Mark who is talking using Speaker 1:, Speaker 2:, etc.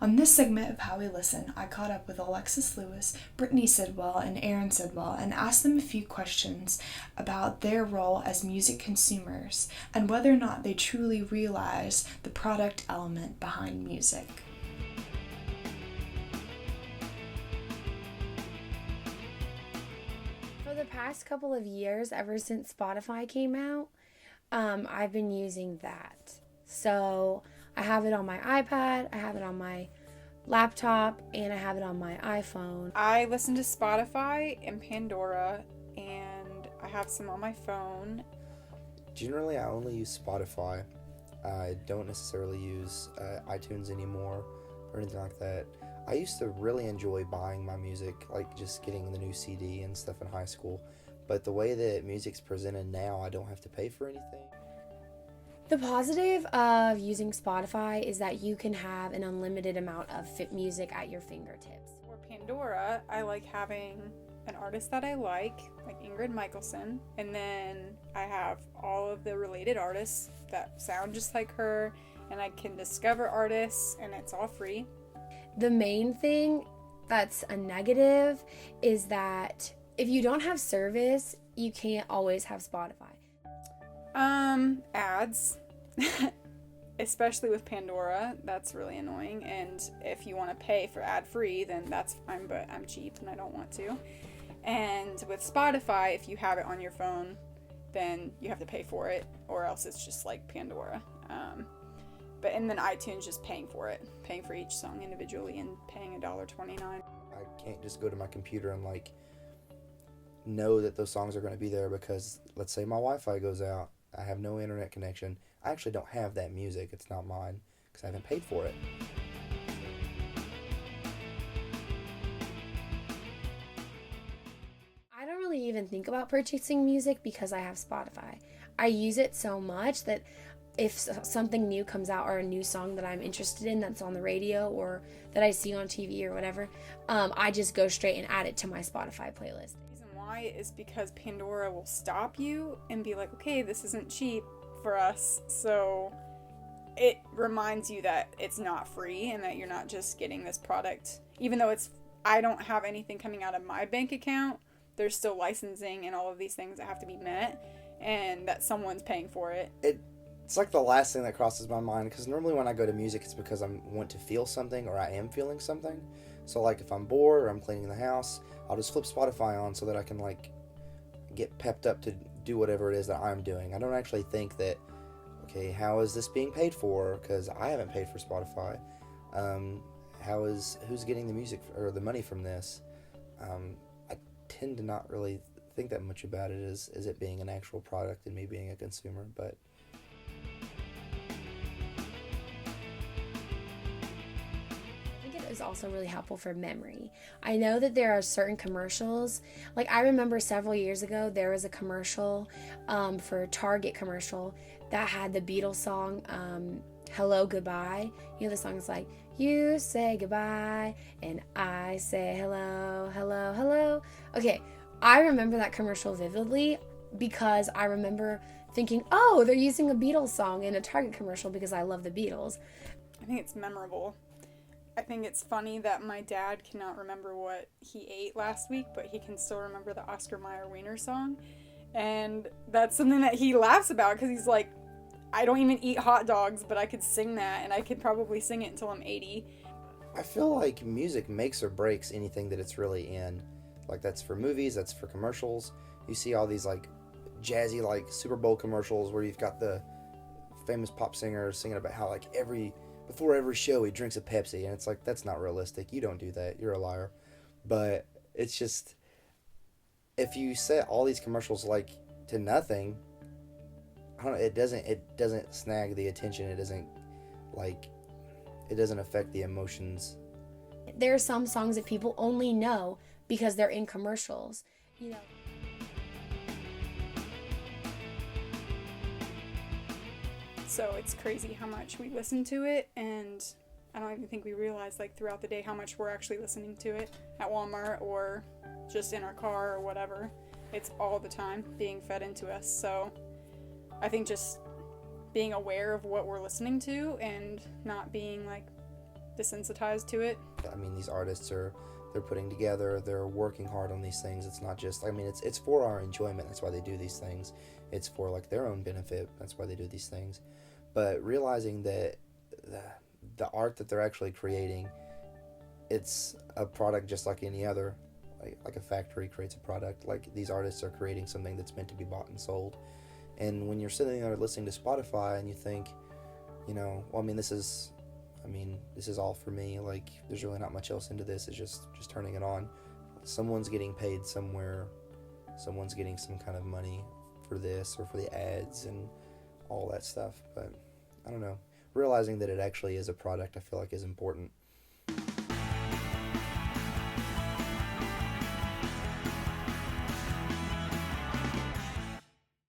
Speaker 1: On this segment of How We Listen, I caught up with Alexis Lewis, Brittany Sidwell, and Aaron Sidwell and asked them a few questions about their role as music consumers and whether or not they truly realize the product element behind music.
Speaker 2: For the past couple of years, ever since Spotify came out, I've been using that. So I have it on my iPad, I have it on my laptop, and I have it on my iPhone.
Speaker 3: I listen to Spotify and Pandora, and I have some on my phone.
Speaker 4: Generally, I only use Spotify. I don't necessarily use iTunes anymore or anything like that. I used to really enjoy buying my music, like just getting the new CD and stuff in high school. But the way that music's presented now, I don't have to pay for anything.
Speaker 2: The positive of using Spotify is that you can have an unlimited amount of fit music at your fingertips.
Speaker 3: For Pandora, I like having an artist that I like Ingrid Michaelson, and then I have all of the related artists that sound just like her, and I can discover artists, and it's all free.
Speaker 2: The main thing that's a negative is that if you don't have service, you can't always have Spotify.
Speaker 3: Ads. Especially with Pandora, that's really annoying, and if you want to pay for ad-free, then that's fine, but I'm cheap and I don't want to. And with Spotify, if you have it on your phone, then you have to pay for it, or else it's just like Pandora. And then iTunes, just paying for each song individually and paying $1.29.
Speaker 4: I can't just go to my computer and know that those songs are going to be there because let's say my Wi-Fi goes out, I have no internet connection. I actually don't have that music. It's not mine because I haven't paid for it.
Speaker 2: I don't really even think about purchasing music because I have Spotify. I use it so much that if something new comes out or a new song that I'm interested in that's on the radio or that I see on TV or whatever, I just go straight and add it to my Spotify playlist.
Speaker 3: The reason why is because Pandora will stop you and be like, okay, this isn't cheap for us, so it reminds you that it's not free and that you're not just getting this product. Even though I don't have anything coming out of my bank account, there's still licensing and all of these things that have to be met, and that someone's paying for it.
Speaker 4: It's like the last thing that crosses my mind because normally when I go to music, it's because I want to feel something or I am feeling something. So like if I'm bored or I'm cleaning the house, I'll just flip Spotify on so that I can get pepped up to do whatever it is that I'm doing. I don't actually think that, okay, how is this being paid for? Because I haven't paid for Spotify. Who's getting the music or the money from this? I tend to not really think that much about it as it being an actual product and me being a consumer, but
Speaker 2: is also really helpful for memory. I know that there are certain commercials, like I remember several years ago there was a commercial for a Target commercial that had the Beatles song Hello Goodbye. You know the song's like, you say goodbye and I say hello, hello, hello. Okay, I remember that commercial vividly because I remember thinking, oh, they're using a Beatles song in a Target commercial because I love the Beatles.
Speaker 3: I think it's memorable. I think it's funny that my dad cannot remember what he ate last week, but he can still remember the Oscar Mayer Wiener song. And that's something that he laughs about because he's like, I don't even eat hot dogs, but I could sing that, and I could probably sing it until I'm 80.
Speaker 4: I feel like music makes or breaks anything that it's really in. Like that's for movies, that's for commercials. You see all these jazzy Super Bowl commercials where you've got the famous pop singers singing about how before every show he drinks a Pepsi, and it's like, that's not realistic. You don't do that. You're a liar. But it's just, if you set all these commercials to nothing, I don't know, it doesn't snag the attention. It doesn't affect the emotions.
Speaker 2: There are some songs that people only know because they're in commercials, you know.
Speaker 3: So it's crazy how much we listen to it, and I don't even think we realize throughout the day how much we're actually listening to it at Walmart or just in our car or whatever. It's all the time being fed into us. So I think just being aware of what we're listening to and not being desensitized to it.
Speaker 4: I mean, these artists they're putting together, they're working hard on these things. It's not just, I mean, it's for our enjoyment. That's why they do these things. It's for like their own benefit. That's why they do these things. But realizing that the art that they're actually creating, it's a product just like any other. Like a factory creates a product. Like these artists are creating something that's meant to be bought and sold. And when you're sitting there listening to Spotify and you think, well, I mean, this is all for me. Like, there's really not much else into this. It's just turning it on. Someone's getting paid somewhere. Someone's getting some kind of money for this or for the ads and all that stuff. But I don't know. Realizing that it actually is a product, I feel like is important.